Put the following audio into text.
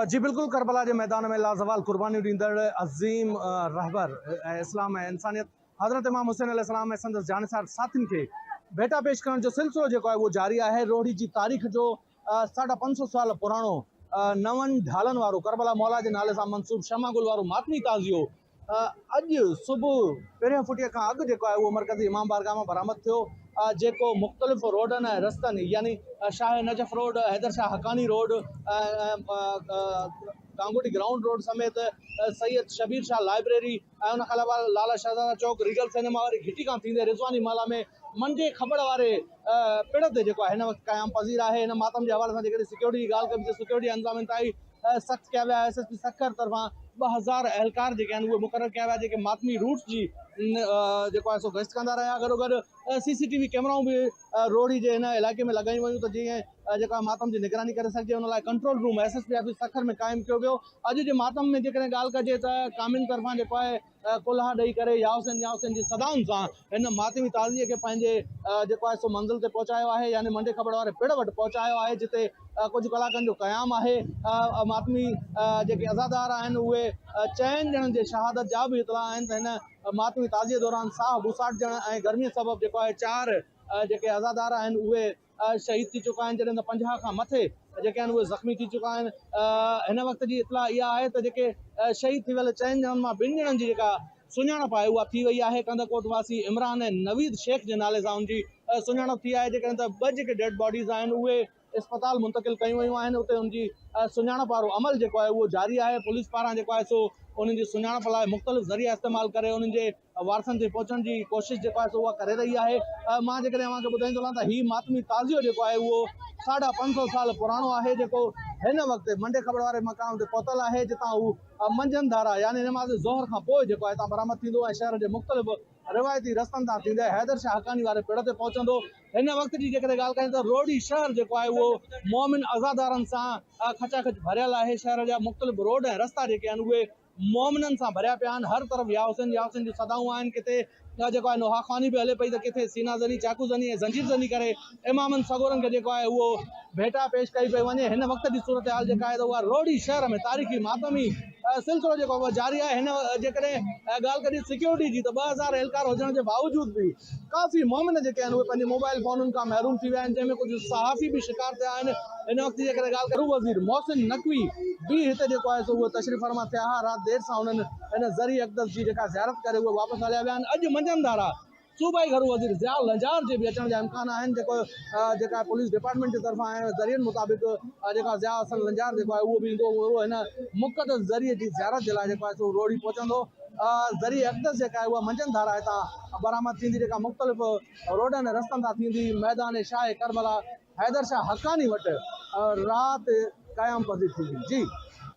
जी बिल्कुल, करबला के मैदान में लाजवाल कुर्बानी ॾींदड़ अज़ीम रहबर इस्लाम ऐं इंसानियत हज़रत इमाम हुसैन अलैहिस्सलाम ऐं संदसि जानिसार साथियुनि खे भेटा पेश करण जो सिलसिलो जेको आहे उहो जारी आहे। रोहड़ी जी तारीख़ जो 550 साल पुराणो नवनि ढालनि वारो करबला मौला जे नाले सां मंसूब शमा गुल वारो मातमी ताज़ियो अॼु सुबुह पहिरियों फुटीअ खां अॻु जेको आहे उहो मरकज़ी इमाम बारगाह मां बरामद थियो, जेको मुख़्तलिफ़ रोडनि ऐं रस्तनि यानी Shah Najaf road, Haider Shah Haqqani road, Gangoti ground road समेत सैयद शबीर शाह लाइब्रेरी ऐं उन खां अलावा लाला शहज़ादा चौक, रीगल सिनेमा वारी घिटी खां थींदे रिज़वानी माला में मंडे खबड़ वारे पिण ते जेको आहे हिन वक़्तु क़याम पज़ीर आहे। हिन मातम जे हवाले सां जेकॾहिं सिक्योरिटी जी ॻाल्हि कबी त सिक्योरिटी इंतज़ाम इंतिहाई सख़्तु कया विया। एस एस पी सखर तरफ़ां 2000 एहलकार जेके आहिनि उहे मुक़ररु कया विया, जेके मातमी रूट्स जी जेको आहे सो गश्त कंदा रहिया। गॾोगॾु CCTV कैमराऊं बि रोहड़ी जे हिन इलाइक़े में लॻायूं वयूं त जीअं जेका मातम जी निगरानी करे सघिजे। उन लाइ control room SSP office Sukkur में क़ाइमु कयो वियो। अॼु जे मातम में जेकॾहिं ॻाल्हि कजे त कामिन तरफ़ां जेको आहे कुल्हा ॾेई करे याहुसैन याहुसैन जी सदाउनि सां हिन मातमी ताज़ीअ खे पंहिंजे जेको आहे सो मंज़िल ते पहुचायो आहे, यानी मंडे खबड़ वारे पिण वटि पहुचायो आहे, जिते कुझु कलाकनि जो क़याम आहे। मातमी जेके अज़ादार आहिनि उहे 4 ॼणनि जे शहादत जा बि इतला आहिनि त हिन मातमी ताज़ीअ दौरान साह बुसाट ॼण ऐं गर्मीअ सबबु जेको आहे 4 जेके अज़ादार आहिनि उहे शहीद थी चुका आहिनि, जॾहिं त 50 खां मथे जेके आहिनि उहे ज़ख़्मी थी चुका आहिनि। हिन वक़्त जी इतला इहा आहे त जेके शहीद थी वियल 4 ॼणनि मां 2 ॼणनि जी जेका सुञाणप आहे उहा थी वई आहे। कंदकोट वासी इमरान ऐं नवीद शेख जे नाले सां उनजी सुञाणप थी आहे। जेकॾहिं त 2 जेके डेड बॉडीज़ आहिनि उहे अस्पताल मुंतक़िल कयूं वयूं आहिनि। उते उनजी सुञाणप वारो अमल जेको आहे उहो जारी आहे। पुलिस पारां जेको आहे सो उन्हनि जी सुञाणप लाइ मुख़्तलिफ़ ज़रिया इस्तेमालु करे उन्हनि जे वारसनि ते पहुचण जी कोशिशि जेको आहे सो उहा करे रही आहे। मां जेकॾहिं तव्हांखे ॿुधाईंदो वञा त हीउ मातमी ताज़ियो जेको आहे उहो 550 साल पुराणो आहे, जेको हिन वक़्तु मंडे खबड़ वारे मक़ाम ते पहुतल आहे, जितां हू मंझंदि धारा यानी नमाज़ ज़ोहर खां पोइ जेको आहे हितां बरामद थींदो ऐं शहर जे मुख़्तलिफ़ रिवायती रस्तनि तां थींदे हैदर शाह हक़ानी वारे पिण ते पहुचंदो। हिन वक़्त जी जेकॾहिं ॻाल्हि कयूं त रोहड़ी शहर जेको आहे उहो मोमिन अज़ादारनि सां खचाखच भरियल आहे। शहर जा मुख़्तलिफ़ रोड ऐं रस्ता जेके आहिनि उहे मोमिननि सां भरिया पिया आहिनि। हर तरफ़ याहुसैन याहुसैन जी सदाऊं आहिनि। किथे जेको आहे नोहाख़्वानी बि हले पई त किथे सीना ज़नी, चाकू ज़नी ऐं ज़ंजीर ज़नी करे इमामनि सगोरनि खे जेको आहे उहो भेटा पेश कई पई वञे। हिन वक़्त जी सूरत हाल जेका आहे त उहा रोहड़ी शहर में तारीख़ी मातमी सिलसिलो जेको आहे उहो जारी आहे। हिन जेकॾहिं ॻाल्हि कजे सिक्योरिटी जी त 2000 एहलकार हुजण जे बावजूद बि काफ़ी मोमिन जेके आहिनि उहे पंहिंजे मोबाइल फ़ोनुनि खां महरूम थी विया आहिनि, जंहिंमें कुझु सहाफ़ी बि शिकार थिया आहिनि। हिन वक़्त जी जेकॾहिं ॻाल्हि करूं वज़ीर मोहसिन नक़वी बि हिते जेको आहे सो उहो तशरीफ़ फरमा थिया हुआ। राति देरि सां उन्हनि हिन ज़री अक़दस जी जेका ज़ियारत करे उहे वापसि हलिया विया आहिनि। अॼु मंझंदि धारा सूबाई घरू वज़ीर ज़िया लंजार जे बि अचण जा इम्कान आहिनि, जेका पुलिस डिपार्टमेंट जे तरफ़ां ऐं ज़रियनि मुताबिक़ जेका ज़िया हसन लंजार जेको आहे उहो बि ईंदो। उहो हिन मुक़दस ज़रिए जी ज़ियारत जे लाइ जेको आहे सो रोहड़ी पहुचंदो। ज़री अक़दस जेका आहे उहा मंझंदि धारा हितां बरामद थींदी, जेका मुख़्तलिफ़ रोडनि ऐं रस्तनि तां थींदी मैदान शाह करबला हैदर शाह हक़ानी वटि राति क़याम पज़ीर थींदी। जी।